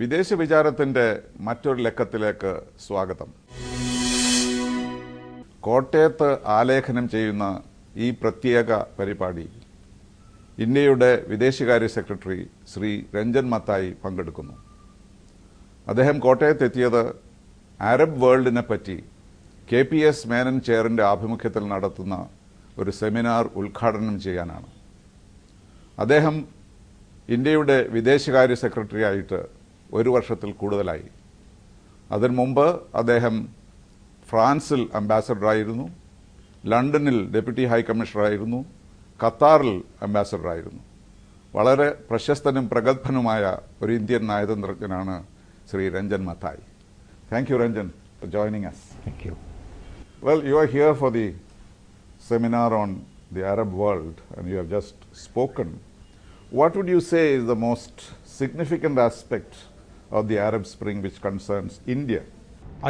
വിദേശ വിചാരത്തിൻ്റെ മറ്റൊരു ലക്കത്തിലേക്ക് സ്വാഗതം. കോട്ടയത്ത് ആലേഖനം ചെയ്യുന്ന ഈ പ്രത്യേക പരിപാടി ഇന്ത്യയുടെ വിദേശകാര്യ സെക്രട്ടറി ശ്രീ രഞ്ജൻ മത്തായി പങ്കെടുക്കുന്നു. അദ്ദേഹം കോട്ടയത്തെത്തിയത് അറബ് വേൾഡിനെ പറ്റി KPS മേനൻ ചെയറിൻ്റെ ആഭിമുഖ്യത്തിൽ നടത്തുന്ന ഒരു സെമിനാർ ഉദ്ഘാടനം ചെയ്യാനാണ്. അദ്ദേഹം ഇന്ത്യയുടെ വിദേശകാര്യ സെക്രട്ടറി ആയിട്ട് 1 വർഷത്തിൽ കൂടുതലായി. അതിനു മുമ്പ് അദ്ദേഹം ഫ്രാൻസിൽ അംബാസഡറായിരുന്നു, ലണ്ടനിൽ ഡെപ്യൂട്ടി ഹൈ കമ്മീഷണറായിരുന്നു, ഖത്താറിൽ അംബാസഡറായിരുന്നു. വളരെ പ്രശസ്തനും പ്രഗത്ഭനുമായ ഒരു ഇന്ത്യൻ നയതന്ത്രജ്ഞനാണ് Shri Ranjan Mathai. Thank you, Ranjan, for joining us. Thank you. Well, you are here for the seminar on the Arab world and you have just spoken. What would you say is the most significant aspect of the Arab Spring which concerns India?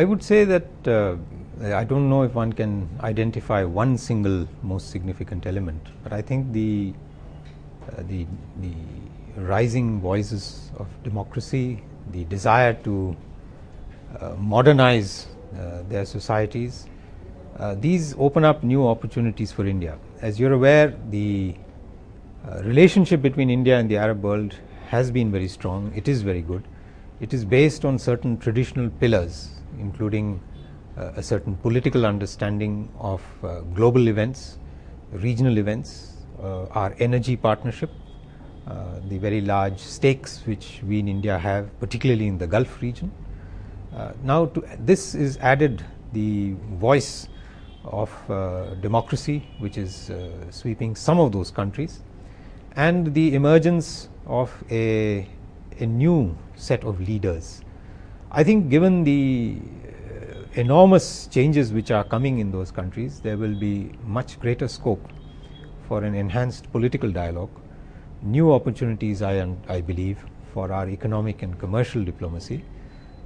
I would say that I don't know if one can identify one single most significant element, but I think the rising voices of democracy, the desire to modernize their societies, these open up new opportunities for India. As you're aware, the relationship between India and the Arab world has been very strong. It is very good. It is based on certain traditional pillars, including a certain political understanding of global events, regional events, our energy partnership, the very large stakes which we in India have, particularly in the Gulf region. Now to this is added the voice of democracy, which is sweeping some of those countries, and the emergence of a new set of leaders. I think given the enormous changes which are coming in those countries, there will be much greater scope for an enhanced political dialogue, new opportunities I believe for our economic and commercial diplomacy,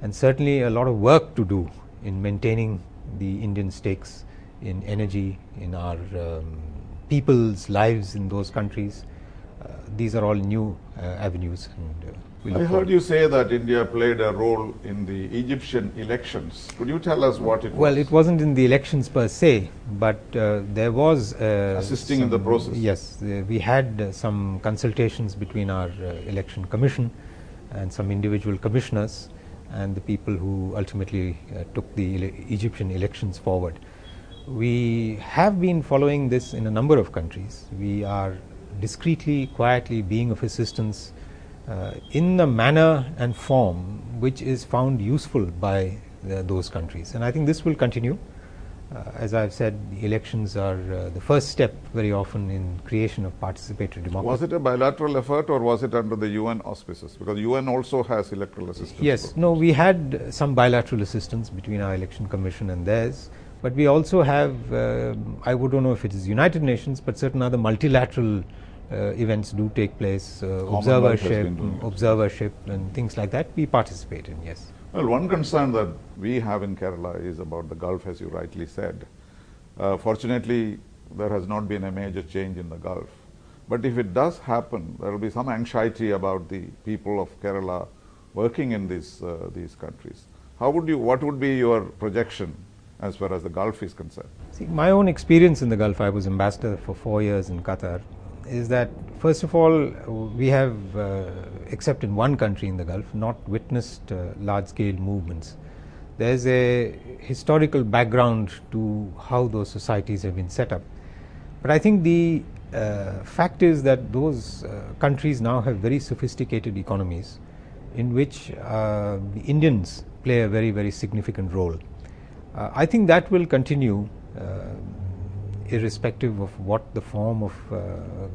and certainly a lot of work to do in maintaining the Indian stakes in energy, in our people's lives in those countries. These are all new avenues. And I heard you say that India played a role in the Egyptian elections. Could you tell us what it was? Well, it wasn't in the elections per se, but there was assisting in the process. Yes, we had some consultations between our election commission and some individual commissioners and the people who ultimately took the Egyptian elections forward. We have been following this in a number of countries. We are discreetly, quietly being of assistance in the manner and form which is found useful by those countries, and I think this will continue. As I've said, the elections are the first step very often in creation of participatory democracy. Was it a bilateral effort or was it under the UN auspices? Because UN also has electoral assistance. Yes, no, we had some bilateral assistance between our election commission and theirs, but we also have, I don't know if it is United Nations, but certain other multilateral events do take place, observership and things like that. We participate in, yes. Well, one concern that we have in Kerala is about the Gulf, as you rightly said. Fortunately, there has not been a major change in the Gulf. But if it does happen, there will be some anxiety about the people of Kerala working in these countries. What would be your projection as far as the Gulf is concerned? See, my own experience in the Gulf, I was ambassador for 4 years in Qatar, is that first of all we have, except in one country in the Gulf, not witnessed large-scale movements. There is a historical background to how those societies have been set up. But I think the fact is that those countries now have very sophisticated economies in which the Indians play a very, very significant role. I think that will continue irrespective of what the form of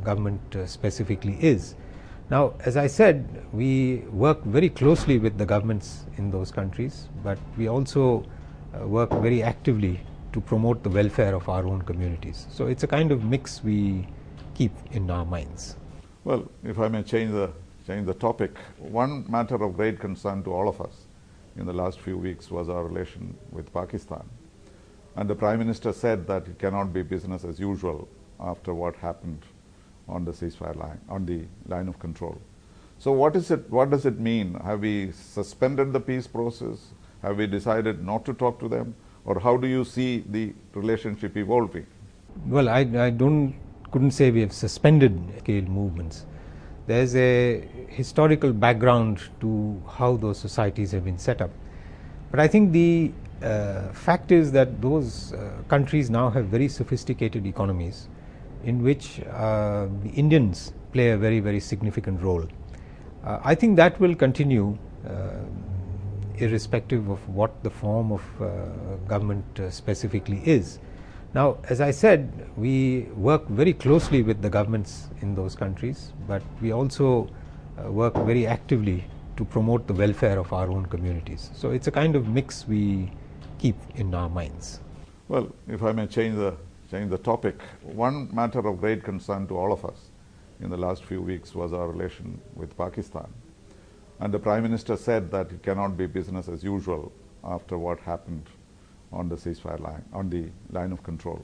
government specifically is. Now, as I said, we work very closely with the governments in those countries, but we also work very actively to promote the welfare of our own communities. So it's a kind of mix we keep in our minds. Well, if I may change the topic, one matter of great concern to all of us in the last few weeks was our relation with Pakistan. And the Prime Minister said that it cannot be business as usual after what happened on the ceasefire line, on the line of control. So what is it? What does it mean? Have we suspended the peace process? Have we decided not to talk to them? Or how do you see the relationship evolving? Well, I couldn't say we have suspended scale movements. There's a historical background to how those societies have been set up. But I think the fact is that those countries now have very sophisticated economies in which the Indians play a very, very significant role. I think that will continue irrespective of what the form of government specifically is. Now, as I said, we work very closely with the governments in those countries, but we also work very actively to promote the welfare of our own communities. So it's a kind of mix we keep in our minds. Well, if I may change the topic, one matter of great concern to all of us in the last few weeks was our relation with Pakistan. And the Prime Minister said that it cannot be business as usual after what happened on the ceasefire line, on the line of control.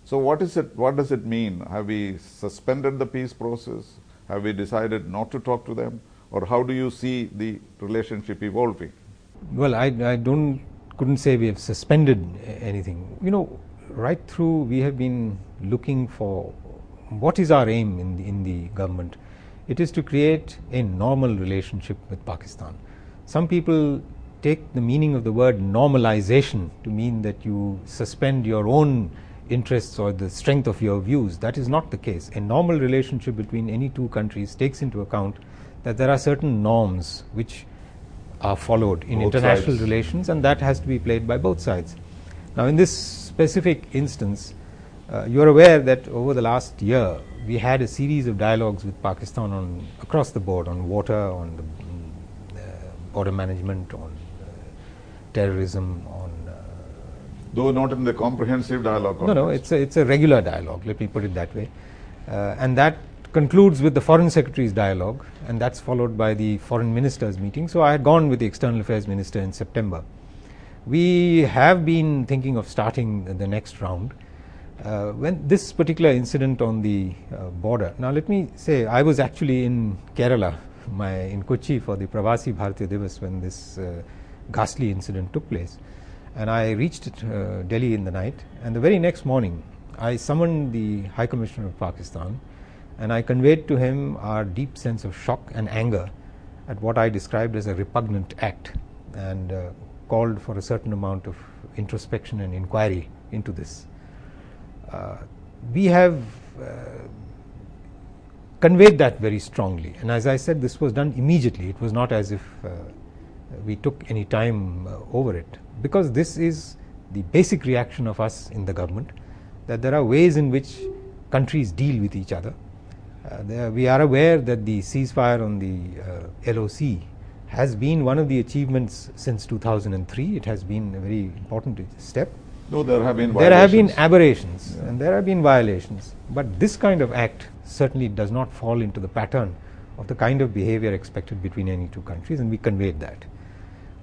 So what is it? What does it mean? Have we suspended the peace process? Have we decided not to talk to them? Or how do you see the relationship evolving? Well, I couldn't say we have suspended anything. You know, right through we have been looking for what is our aim in the government. It is to create a normal relationship with Pakistan. Some people take the meaning of the word normalization to mean that you suspend your own interests or the strength of your views. That is not the case. A normal relationship between any two countries takes into account that there are certain norms which are followed in both international sides. relations, and that has to be played by both sides. Now, in this specific instance, you are aware that over the last year we had a series of dialogues with Pakistan on across the board, on water, on the border management, on terrorism, on Though not in the comprehensive dialogue. no, it's a regular dialogue. Let me put it that way, and that concludes with the Foreign Secretary's dialogue, and that's followed by the Foreign Ministers' meeting. So I had gone with the External Affairs Minister in September. We have been thinking of starting the next round. When this particular incident on the border, now let me say, I was actually in Kerala, in Kochi for the Pravasi Bharatiya Divas when this ghastly incident took place, and I reached Delhi in the night, and the very next morning I summoned the High Commissioner of Pakistan, and I conveyed to him our deep sense of shock and anger at what I described as a repugnant act, and called for a certain amount of introspection and inquiry into this. We have conveyed that very strongly, and as I said, this was done immediately. It was not as if we took any time over it, because this is the basic reaction of us in the government, that there are ways in which countries deal with each other. We are aware that the ceasefire on the LOC has been one of the achievements since 2003. It has been a very important step. No, there have been violations. There have been aberrations, and there have been violations, but this kind of act certainly does not fall into the pattern of the kind of behavior expected between any two countries, and we conveyed that.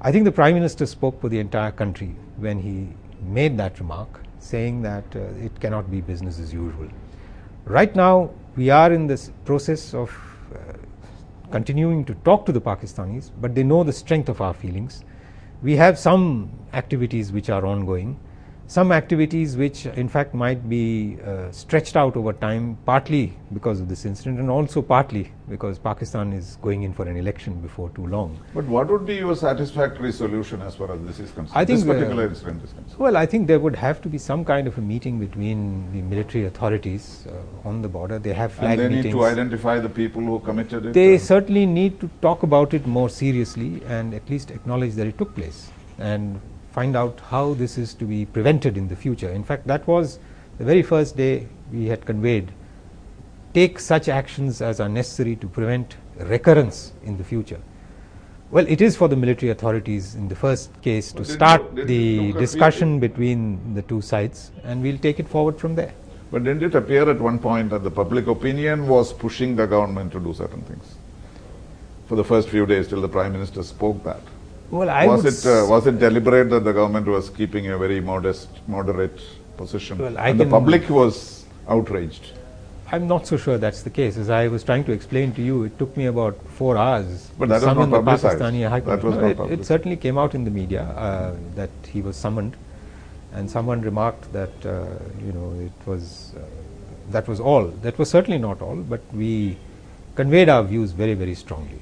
I think the Prime Minister spoke for the entire country when he made that remark, saying that it cannot be business as usual. Right now we are in this process of continuing to talk to the Pakistanis, but they know the strength of our feelings. We have some activities which are ongoing, some activities which in fact might be stretched out over time, partly because of this incident and also partly because Pakistan is going in for an election before too long. But what would be your satisfactory solution as far as this is concerned? I think this particular incident is concerned. Well, I think there would have to be some kind of a meeting between the military authorities on the border. They have flag and they meetings. need to identify the people who committed it. They certainly need to talk about it more seriously and at least acknowledge that it took place and find out how this is to be prevented in the future. In fact, that was the very first day we had conveyed, take such actions as are necessary to prevent recurrence in the future. Well, it is for the military authorities in the first case to start the discussion between the two sides, and we'll take it forward from there. But didn't it appear at one point that the public opinion was pushing the government to do certain things? For the first few days till the Prime Minister spoke that. Well, was it deliberate that the government was keeping a very moderate position? Well, and the public was outraged? I'm not so sure that's the case. As I was trying to explain to you, it took me about 4 hours But to that was summon not the publicized. Pakistani High That was Commissioner. not It publicized. certainly came out in the media that he was summoned, and someone remarked that you know, it was that was all. That was certainly not all, but we conveyed our views very, very strongly.